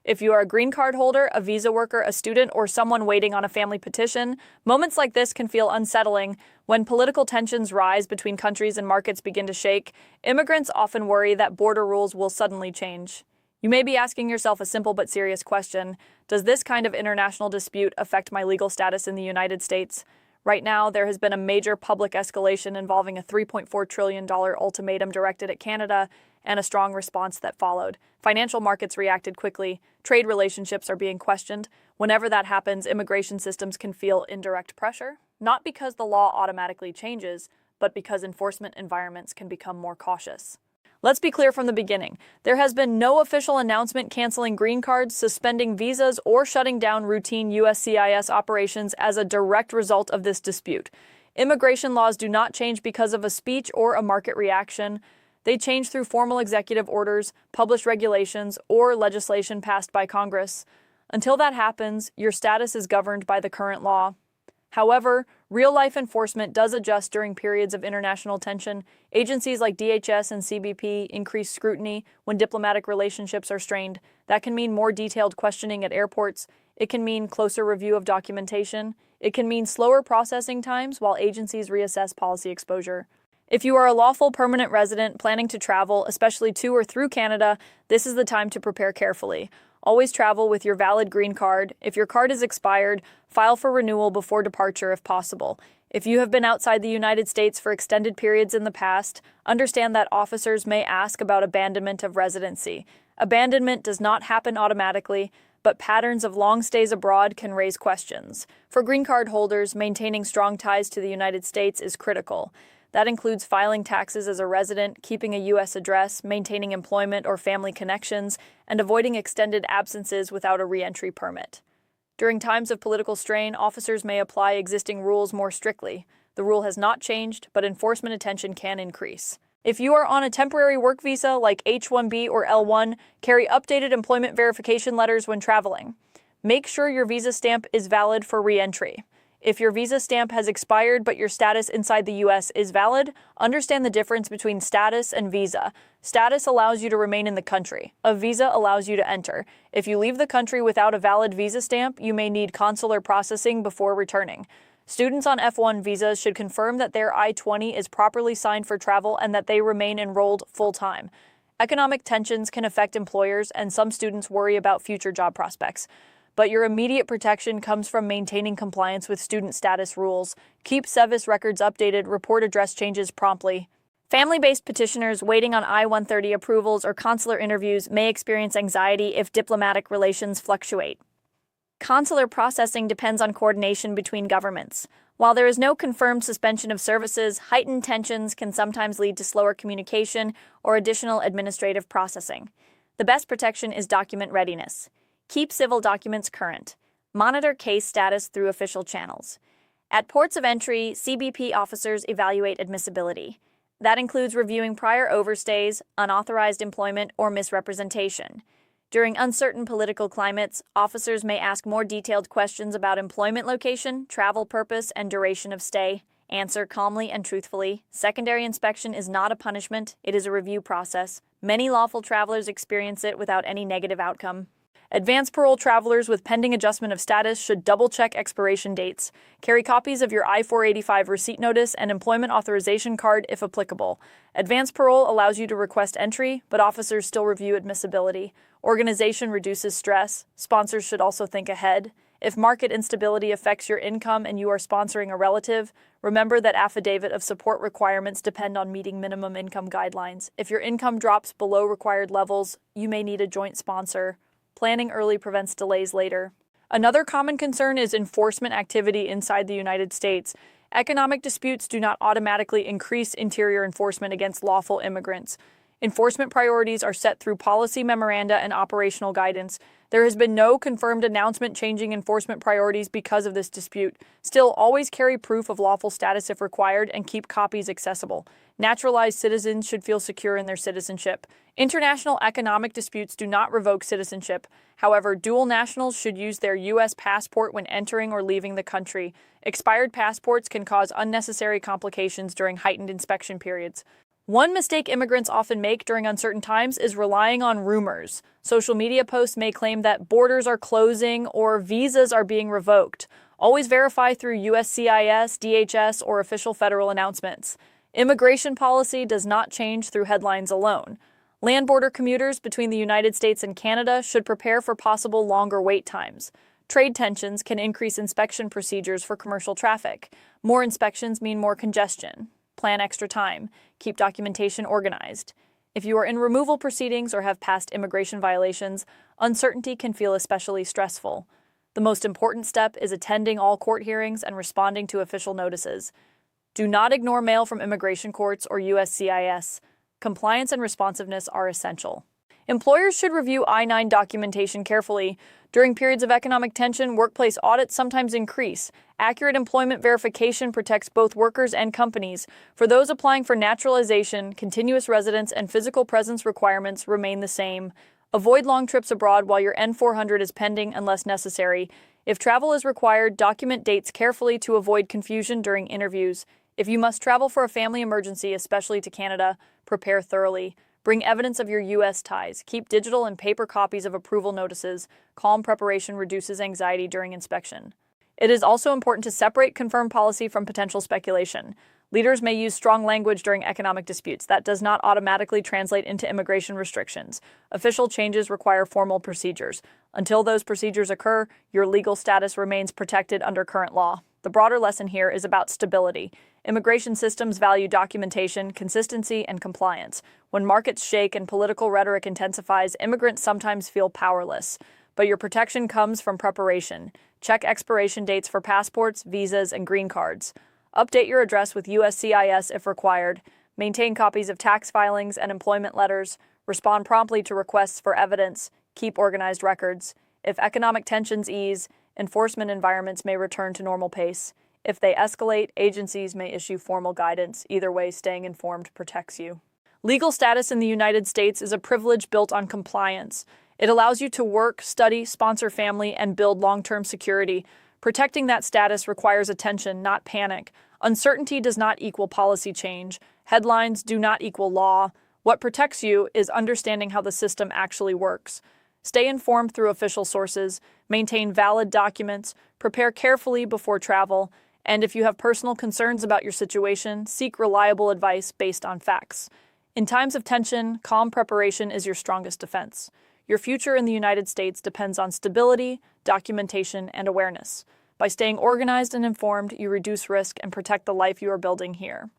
If you are a green card holder, a visa worker, a student, or someone waiting on a family petition, moments like this can feel unsettling. When political tensions rise between countries and markets begin to shake, immigrants often worry that border rules will suddenly change. You may be asking yourself a simple but serious question: does this kind of international dispute affect my legal status in the United States? Right now, there has been a major public escalation involving a $3.4 trillion ultimatum directed at Canada and a strong response that followed. Financial markets reacted quickly. Trade relationships are being questioned. Whenever that happens, immigration systems can feel indirect pressure, not because the law automatically changes, but because enforcement environments can become more cautious. Let's be clear from the beginning. There has been no official announcement canceling green cards, suspending visas, or shutting down routine USCIS operations as a direct result of this dispute. Immigration laws do not change because of a speech or a market reaction. They change through formal executive orders, published regulations, or legislation passed by Congress. Until that happens, your status is governed by the current law. However, real-life enforcement does adjust during periods of international tension. Agencies like DHS and CBP increase scrutiny when diplomatic relationships are strained. That can mean more detailed questioning at airports. It can mean closer review of documentation. It can mean slower processing times while agencies reassess policy exposure. If you are a lawful permanent resident planning to travel, especially to or through Canada, this is the time to prepare carefully. Always travel with your valid green card. If your card is expired, file for renewal before departure if possible. If you have been outside the United States for extended periods in the past, understand that officers may ask about abandonment of residency. Abandonment does not happen automatically, but patterns of long stays abroad can raise questions. For green card holders, maintaining strong ties to the United States is critical. That includes filing taxes as a resident, keeping a U.S. address, maintaining employment or family connections, and avoiding extended absences without a re-entry permit. During times of political strain, officers may apply existing rules more strictly. The rule has not changed, but enforcement attention can increase. If you are on a temporary work visa like H-1B or L-1, carry updated employment verification letters when traveling. Make sure your visa stamp is valid for re-entry. If your visa stamp has expired but your status inside the U.S. is valid, understand the difference between status and visa. Status allows you to remain in the country. A visa allows you to enter. If you leave the country without a valid visa stamp, you may need consular processing before returning. Students on F1 visas should confirm that their I-20 is properly signed for travel and that they remain enrolled full-time. Economic tensions can affect employers, and some students worry about future job prospects. But your immediate protection comes from maintaining compliance with student status rules. Keep SEVIS records updated, report address changes promptly. Family-based petitioners waiting on I-130 approvals or consular interviews may experience anxiety if diplomatic relations fluctuate. Consular processing depends on coordination between governments. While there is no confirmed suspension of services, heightened tensions can sometimes lead to slower communication or additional administrative processing. The best protection is document readiness. Keep civil documents current. Monitor case status through official channels. At ports of entry, CBP officers evaluate admissibility. That includes reviewing prior overstays, unauthorized employment, or misrepresentation. During uncertain political climates, officers may ask more detailed questions about employment location, travel purpose, and duration of stay. Answer calmly and truthfully. Secondary inspection is not a punishment, it is a review process. Many lawful travelers experience it without any negative outcome. Advance parole travelers with pending adjustment of status should double-check expiration dates. Carry copies of your I-485 receipt notice and employment authorization card if applicable. Advance parole allows you to request entry, but officers still review admissibility. Organization reduces stress. Sponsors should also think ahead. If market instability affects your income and you are sponsoring a relative, remember that affidavit of support requirements depend on meeting minimum income guidelines. If your income drops below required levels, you may need a joint sponsor. Planning early prevents delays later. Another common concern is enforcement activity inside the United States. Economic disputes do not automatically increase interior enforcement against lawful immigrants. Enforcement priorities are set through policy memoranda and operational guidance. There has been no confirmed announcement changing enforcement priorities because of this dispute. Still, always carry proof of lawful status if required and keep copies accessible. Naturalized citizens should feel secure in their citizenship. International economic disputes do not revoke citizenship. However, dual nationals should use their U.S. passport when entering or leaving the country. Expired passports can cause unnecessary complications during heightened inspection periods. One mistake immigrants often make during uncertain times is relying on rumors. Social media posts may claim that borders are closing or visas are being revoked. Always verify through USCIS, DHS, or official federal announcements. Immigration policy does not change through headlines alone. Land border commuters between the United States and Canada should prepare for possible longer wait times. Trade tensions can increase inspection procedures for commercial traffic. More inspections mean more congestion. Plan extra time. Keep documentation organized. If you are in removal proceedings or have past immigration violations, uncertainty can feel especially stressful. The most important step is attending all court hearings and responding to official notices. Do not ignore mail from immigration courts or USCIS. Compliance and responsiveness are essential. Employers should review I-9 documentation carefully. During periods of economic tension, workplace audits sometimes increase. Accurate employment verification protects both workers and companies. For those applying for naturalization, continuous residence and physical presence requirements remain the same. Avoid long trips abroad while your N-400 is pending unless necessary. If travel is required, document dates carefully to avoid confusion during interviews. If you must travel for a family emergency, especially to Canada, prepare thoroughly. Bring evidence of your U.S. ties. Keep digital and paper copies of approval notices. Calm preparation reduces anxiety during inspection. It is also important to separate confirmed policy from potential speculation. Leaders may use strong language during economic disputes. That does not automatically translate into immigration restrictions. Official changes require formal procedures. Until those procedures occur, your legal status remains protected under current law. The broader lesson here is about stability. Immigration systems value documentation, consistency, and compliance. When markets shake and political rhetoric intensifies, immigrants sometimes feel powerless. But your protection comes from preparation. Check expiration dates for passports, visas, and green cards. Update your address with USCIS if required. Maintain copies of tax filings and employment letters. Respond promptly to requests for evidence. Keep organized records. If economic tensions ease, enforcement environments may return to normal pace. If they escalate, agencies may issue formal guidance. Either way, staying informed protects you. Legal status in the United States is a privilege built on compliance. It allows you to work, study, sponsor family, and build long-term security. Protecting that status requires attention, not panic. Uncertainty does not equal policy change. Headlines do not equal law. What protects you is understanding how the system actually works. Stay informed through official sources, maintain valid documents, prepare carefully before travel, and if you have personal concerns about your situation, seek reliable advice based on facts. In times of tension, calm preparation is your strongest defense. Your future in the United States depends on stability, documentation, and awareness. By staying organized and informed, you reduce risk and protect the life you are building here.